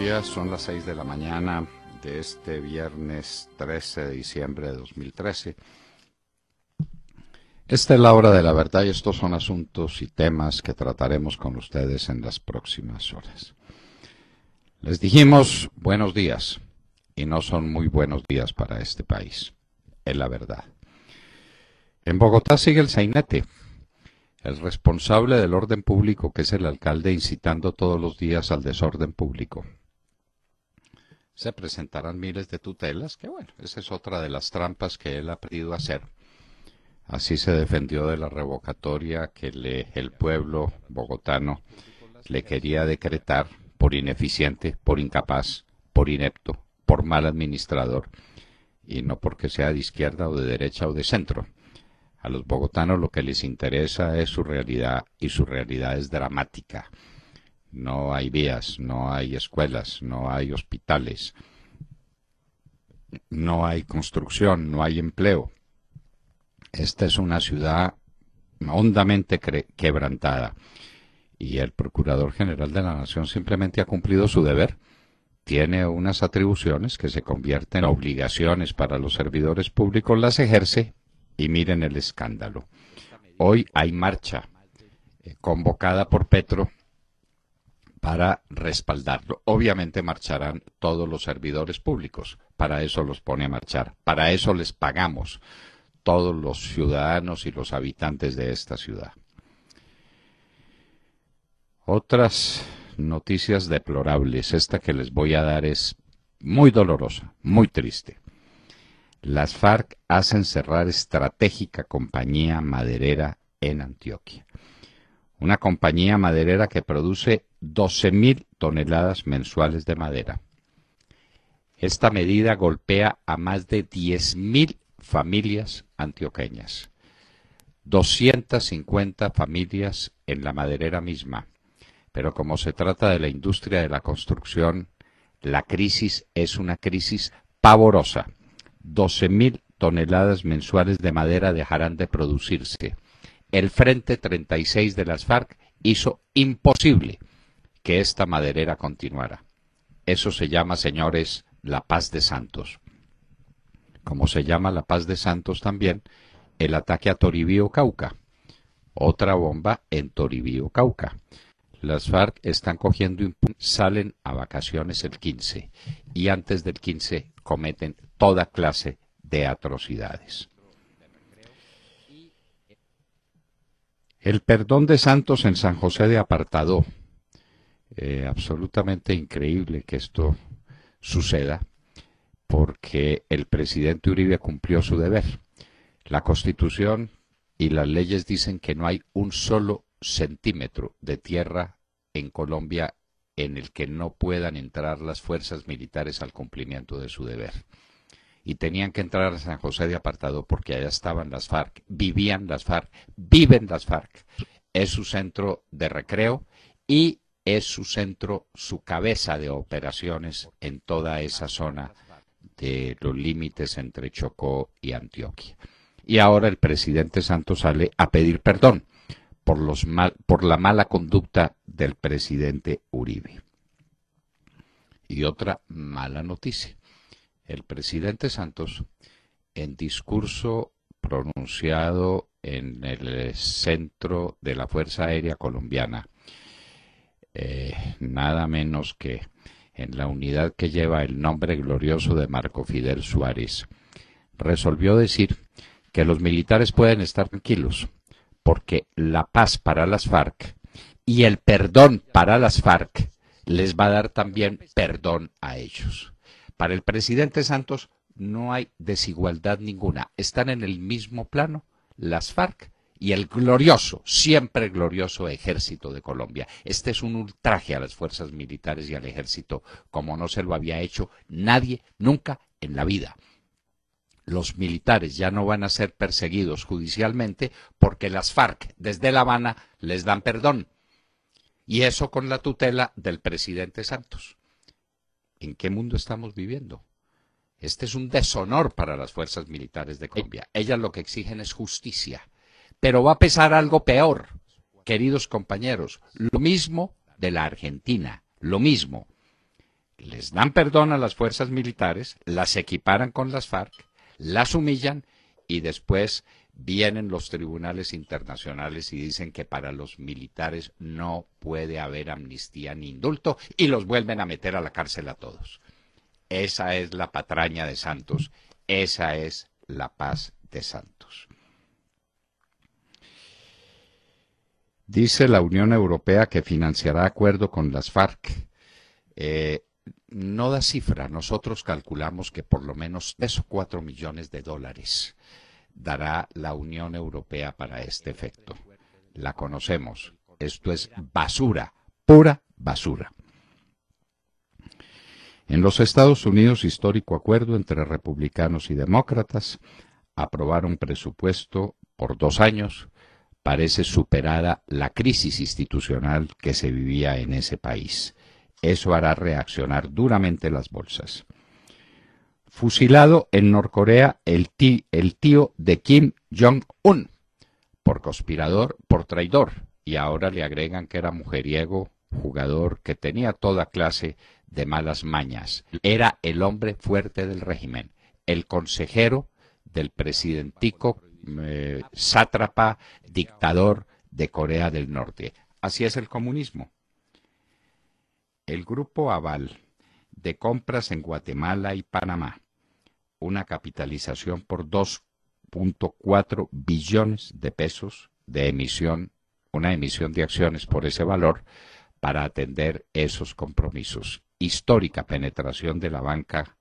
días, son las 6 de la mañana de este viernes 13 de diciembre de 2013. Esta es la hora de la verdad y estos son asuntos y temas que trataremos con ustedes en las próximas horas. Les dijimos buenos días y no son muy buenos días para este país, es la verdad. En Bogotá sigue el sainete, el responsable del orden público, que es el alcalde, incitando todos los días al desorden público. Se presentarán miles de tutelas, que bueno, esa es otra de las trampas que él ha aprendido a hacer. Así se defendió de la revocatoria que el pueblo bogotano le quería decretar por ineficiente, por incapaz, por inepto, por mal administrador, y no porque sea de izquierda o de derecha o de centro. A los bogotanos lo que les interesa es su realidad, y su realidad es dramática. No hay vías, no hay escuelas, no hay hospitales, no hay construcción, no hay empleo. Esta es una ciudad hondamente quebrantada, y el Procurador General de la Nación simplemente ha cumplido su deber. Tiene unas atribuciones que se convierten en obligaciones para los servidores públicos, las ejerce, y miren el escándalo. Hoy hay marcha convocada por Petro para respaldarlo. Obviamente marcharán todos los servidores públicos, para eso los pone a marchar, para eso les pagamos todos los ciudadanos y los habitantes de esta ciudad. Otras noticias deplorables, esta que les voy a dar es muy dolorosa, muy triste. Las FARC hacen cerrar estratégica compañía maderera en Antioquia. Una compañía maderera que produce 12.000 toneladas mensuales de madera. Esta medida golpea a más de 10.000 familias antioqueñas. 250 familias en la maderera misma. Pero como se trata de la industria de la construcción, la crisis es una crisis pavorosa. 12.000 toneladas mensuales de madera dejarán de producirse. El Frente 36 de las FARC hizo imposible que esta maderera continuara. Eso se llama, señores, la paz de Santos. Como se llama la paz de Santos también el ataque a Toribío, Cauca. Otra bomba en Toribío, Cauca. Las FARC están cogiendo impulso, salen a vacaciones el 15 y antes del 15 cometen toda clase de atrocidades. El perdón de Santos en San José de Apartadó. Absolutamente increíble que esto suceda, porque el presidente Uribe cumplió su deber. La Constitución y las leyes dicen que no hay un solo centímetro de tierra en Colombia en el que no puedan entrar las fuerzas militares al cumplimiento de su deber. Y tenían que entrar a San José de Apartadó porque allá estaban las FARC, vivían las FARC, viven las FARC. Es su centro de recreo y es su centro, su cabeza de operaciones en toda esa zona de los límites entre Chocó y Antioquia. Y ahora el presidente Santos sale a pedir perdón por la mala conducta del presidente Uribe. Y otra mala noticia. El presidente Santos, en discurso pronunciado en el centro de la Fuerza Aérea Colombiana, nada menos que en la unidad que lleva el nombre glorioso de Marco Fidel Suárez, resolvió decir que los militares pueden estar tranquilos, porque la paz para las FARC y el perdón para las FARC les va a dar también perdón a ellos. Para el presidente Santos no hay desigualdad ninguna, están en el mismo plano las FARC y el glorioso, siempre glorioso Ejército de Colombia. Este es un ultraje a las fuerzas militares y al ejército como no se lo había hecho nadie nunca en la vida. Los militares ya no van a ser perseguidos judicialmente porque las FARC desde La Habana les dan perdón. Y eso con la tutela del presidente Santos. ¿En qué mundo estamos viviendo? Este es un deshonor para las fuerzas militares de Colombia. Ellas lo que exigen es justicia. Pero va a pesar algo peor, queridos compañeros. Lo mismo de la Argentina, lo mismo. les dan perdón a las fuerzas militares, las equiparan con las FARC, las humillan y después vienen los tribunales internacionales y dicen que para los militares no puede haber amnistía ni indulto y los vuelven a meter a la cárcel a todos. Esa es la patraña de Santos, esa es la paz de Santos. Dice la Unión Europea que financiará acuerdo con las FARC. No da cifra, nosotros calculamos que por lo menos 3 o 4 millones de dólares dará la Unión Europea para este efecto. La conocemos, esto es basura, pura basura. En los Estados Unidos, histórico acuerdo entre republicanos y demócratas, aprobaron presupuesto por 2 años, parece superada la crisis institucional que se vivía en ese país. Eso hará reaccionar duramente las bolsas. Fusilado en Norcorea el tío de Kim Jong-un por conspirador, por traidor, y ahora le agregan que era mujeriego, jugador, que tenía toda clase de malas mañas. Era el hombre fuerte del régimen, el consejero del presidentico sátrapa, dictador de Corea del Norte. Así es el comunismo. El Grupo Aval de compras en Guatemala y Panamá, una capitalización por 2.4 billones de pesos de emisión, una emisión de acciones por ese valor para atender esos compromisos. Histórica penetración de la banca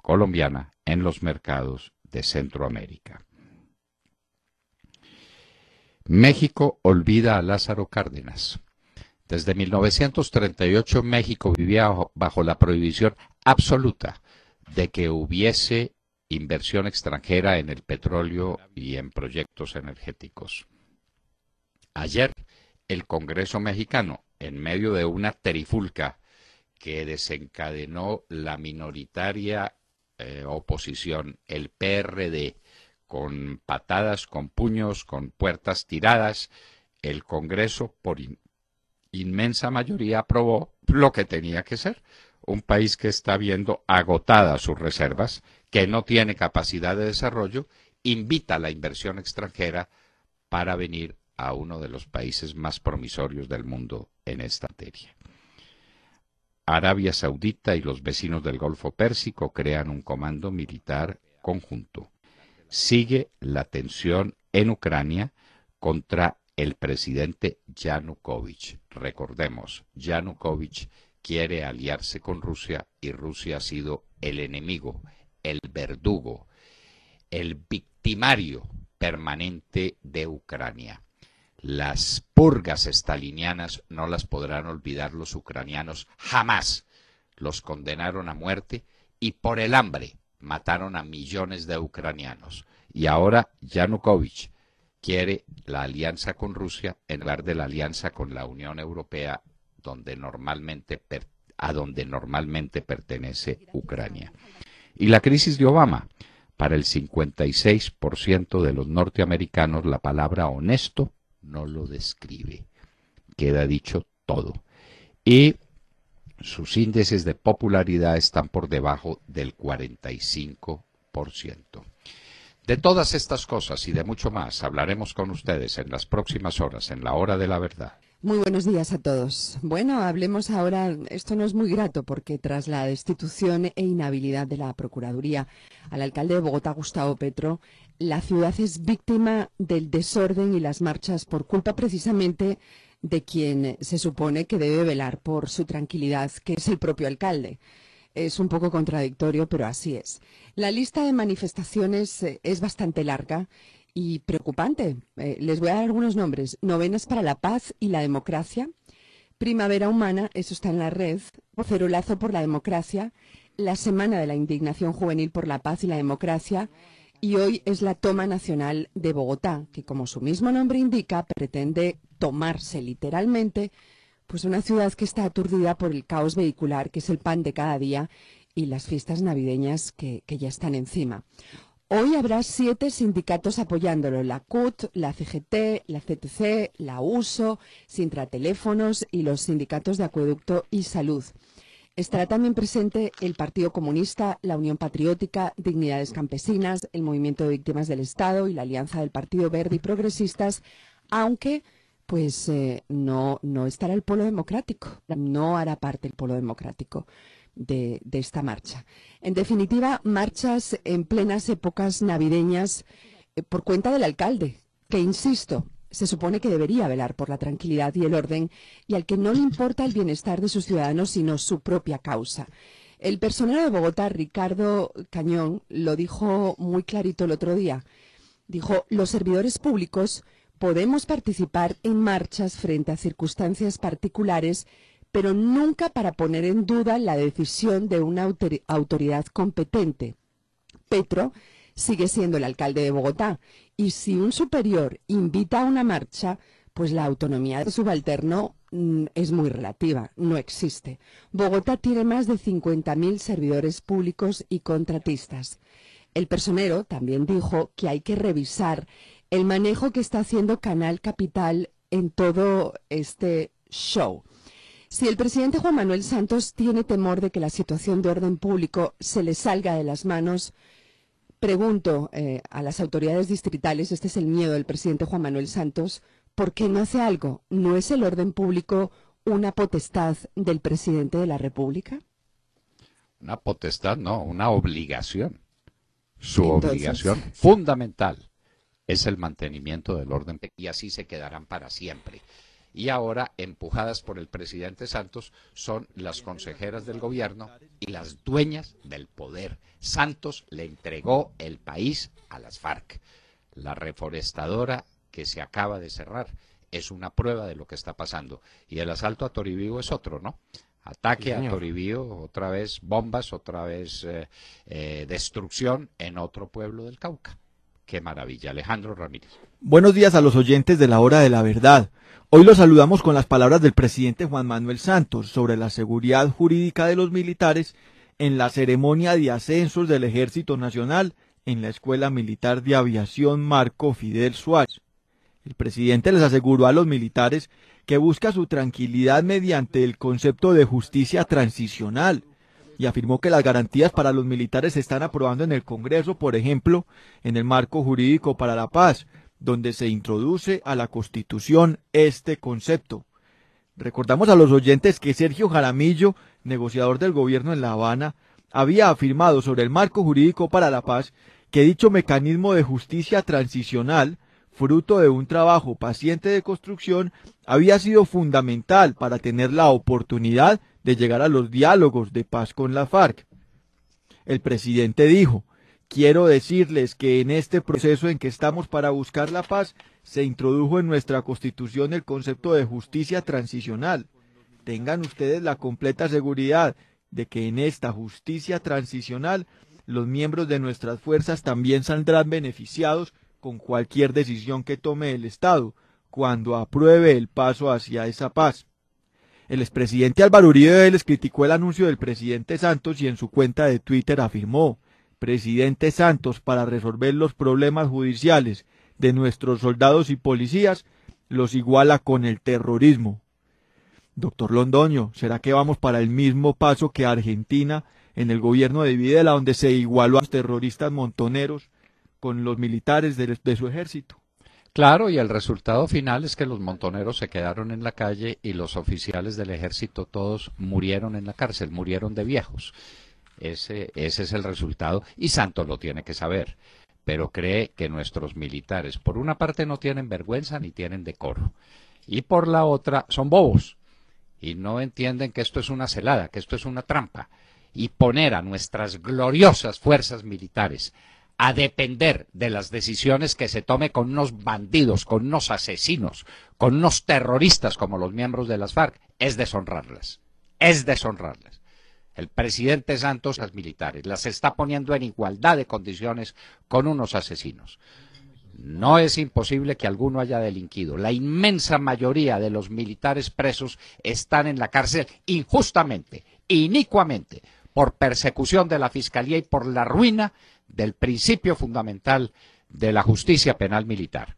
colombiana en los mercados de Centroamérica. México olvida a Lázaro Cárdenas. Desde 1938 México vivía bajo la prohibición absoluta de que hubiese inversión extranjera en el petróleo y en proyectos energéticos. Ayer el Congreso mexicano, en medio de una trifulca que desencadenó la minoritaria oposición, el PRD, con patadas, con puños, con puertas tiradas, el Congreso por inmensa mayoría aprobó lo que tenía que ser. Un país que está viendo agotadas sus reservas, que no tiene capacidad de desarrollo, invita a la inversión extranjera para venir a uno de los países más promisorios del mundo en esta materia. Arabia Saudita y los vecinos del Golfo Pérsico crean un comando militar conjunto. Sigue la tensión en Ucrania contra el presidente Yanukovych. Recordemos, Yanukovych quiere aliarse con Rusia y Rusia ha sido el enemigo, el verdugo, el victimario permanente de Ucrania. Las purgas estalinianas no las podrán olvidar los ucranianos jamás. Los condenaron a muerte y por el hambre mataron a millones de ucranianos. Y ahora Yanukovych quiere la alianza con Rusia en lugar de la alianza con la Unión Europea, a donde normalmente pertenece Ucrania. Y la crisis de Obama. Para el 56% de los norteamericanos la palabra honesto no lo describe. Queda dicho todo. Y sus índices de popularidad están por debajo del 45%. De todas estas cosas y de mucho más hablaremos con ustedes en las próximas horas, en la hora de la verdad. Muy buenos días a todos. Bueno, hablemos ahora, esto no es muy grato porque tras la destitución e inhabilidad de la Procuraduría al alcalde de Bogotá, Gustavo Petro, la ciudad es víctima del desorden y las marchas por culpa precisamente de quien se supone que debe velar por su tranquilidad, que es el propio alcalde. Es un poco contradictorio, pero así es. La lista de manifestaciones es bastante larga y preocupante. Les voy a dar algunos nombres. Novenas para la paz y la democracia, Primavera Humana, eso está en la red, Cerolazo por la democracia, la Semana de la Indignación Juvenil por la Paz y la Democracia, y hoy es la Toma Nacional de Bogotá, que como su mismo nombre indica, pretende tomarse literalmente pues una ciudad que está aturdida por el caos vehicular, que es el pan de cada día, y las fiestas navideñas que ya están encima. Hoy habrá 7 sindicatos apoyándolo, la CUT, la CGT, la CTC, la USO, Sintrateléfonos y los sindicatos de Acueducto y Salud. Estará también presente el Partido Comunista, la Unión Patriótica, Dignidades Campesinas, el Movimiento de Víctimas del Estado y la Alianza del Partido Verde y Progresistas, aunque pues no estará el Polo Democrático, no hará parte el Polo Democrático de esta marcha. En definitiva, marchas en plenas épocas navideñas por cuenta del alcalde, que insisto, se supone que debería velar por la tranquilidad y el orden y al que no le importa el bienestar de sus ciudadanos sino su propia causa. El personero de Bogotá, Ricardo Cañón, lo dijo muy clarito el otro día. Dijo, los servidores públicos podemos participar en marchas frente a circunstancias particulares, pero nunca para poner en duda la decisión de una autoridad competente. Petro sigue siendo el alcalde de Bogotá y si un superior invita a una marcha, pues la autonomía del subalterno es muy relativa, no existe. Bogotá tiene más de 50.000 servidores públicos y contratistas. El personero también dijo que hay que revisar el manejo que está haciendo Canal Capital en todo este show. Si el presidente Juan Manuel Santos tiene temor de que la situación de orden público se le salga de las manos, pregunto a las autoridades distritales, este es el miedo del presidente Juan Manuel Santos, ¿por qué no hace algo? ¿No es el orden público una potestad del presidente de la República? Una potestad, no, una obligación. Su Entonces, obligación fundamental es el mantenimiento del orden y así se quedarán para siempre. Y ahora, empujadas por el presidente Santos, son las consejeras del gobierno y las dueñas del poder. Santos le entregó el país a las FARC. La reforestadora que se acaba de cerrar es una prueba de lo que está pasando. Y el asalto a Toribío es otro, ¿no? Ataque a Toribío, otra vez bombas, otra vez destrucción en otro pueblo del Cauca. Qué maravilla. Alejandro Ramírez. Buenos días a los oyentes de la Hora de la Verdad. Hoy los saludamos con las palabras del presidente Juan Manuel Santos sobre la seguridad jurídica de los militares en la ceremonia de ascensos del Ejército Nacional en la Escuela Militar de Aviación Marco Fidel Suárez. El presidente les aseguró a los militares que busca su tranquilidad mediante el concepto de justicia transicional y afirmó que las garantías para los militares se están aprobando en el Congreso, por ejemplo, en el Marco Jurídico para la Paz, donde se introduce a la Constitución este concepto. Recordamos a los oyentes que Sergio Jaramillo, negociador del gobierno en La Habana, había afirmado sobre el Marco Jurídico para la Paz que dicho mecanismo de justicia transicional, fruto de un trabajo paciente de construcción, había sido fundamental para tener la oportunidad de llegar a los diálogos de paz con la FARC. El presidente dijo: quiero decirles que en este proceso en que estamos para buscar la paz, se introdujo en nuestra Constitución el concepto de justicia transicional. Tengan ustedes la completa seguridad de que en esta justicia transicional los miembros de nuestras fuerzas también saldrán beneficiados con cualquier decisión que tome el Estado, cuando apruebe el paso hacia esa paz. El expresidente Álvaro Uribe Vélez criticó el anuncio del presidente Santos y en su cuenta de Twitter afirmó: presidente Santos, para resolver los problemas judiciales de nuestros soldados y policías, los iguala con el terrorismo. Doctor Londoño, ¿será que vamos para el mismo paso que Argentina en el gobierno de Videla, donde se igualó a los terroristas montoneros con los militares de su ejército? Claro, y el resultado final es que los montoneros se quedaron en la calle y los oficiales del ejército todos murieron en la cárcel, murieron de viejos. Ese es el resultado y Santos lo tiene que saber, pero cree que nuestros militares por una parte no tienen vergüenza ni tienen decoro y por la otra son bobos y no entienden que esto es una celada, que esto es una trampa, y poner a nuestras gloriosas fuerzas militares a depender de las decisiones que se tome con unos bandidos, con unos asesinos, con unos terroristas como los miembros de las FARC, es deshonrarlas, es deshonrarlas. El presidente Santos, las militares, las está poniendo en igualdad de condiciones con unos asesinos. No es imposible que alguno haya delinquido. La inmensa mayoría de los militares presos están en la cárcel injustamente, inicuamente, por persecución de la Fiscalía y por la ruina del principio fundamental de la justicia penal militar.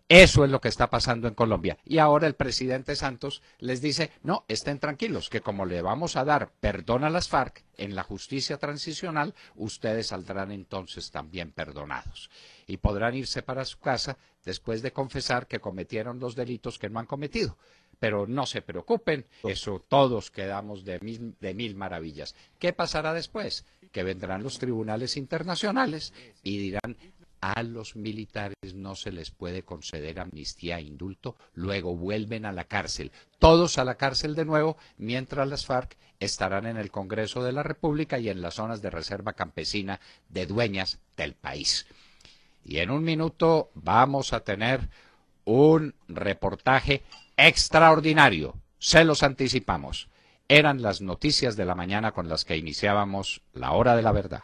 Eso es lo que está pasando en Colombia. Y ahora el presidente Santos les dice, no, estén tranquilos, que como le vamos a dar perdón a las FARC en la justicia transicional, ustedes saldrán entonces también perdonados. Y podrán irse para su casa después de confesar que cometieron los delitos que no han cometido. Pero no se preocupen, eso todos quedamos de mil maravillas. ¿Qué pasará después? Que vendrán los tribunales internacionales y dirán, a los militares no se les puede conceder amnistía e indulto, luego vuelven a la cárcel, todos a la cárcel de nuevo, mientras las FARC estarán en el Congreso de la República y en las zonas de reserva campesina de dueñas del país. Y en un minuto vamos a tener un reportaje extraordinario, se los anticipamos. Eran las noticias de la mañana con las que iniciábamos la hora de la verdad.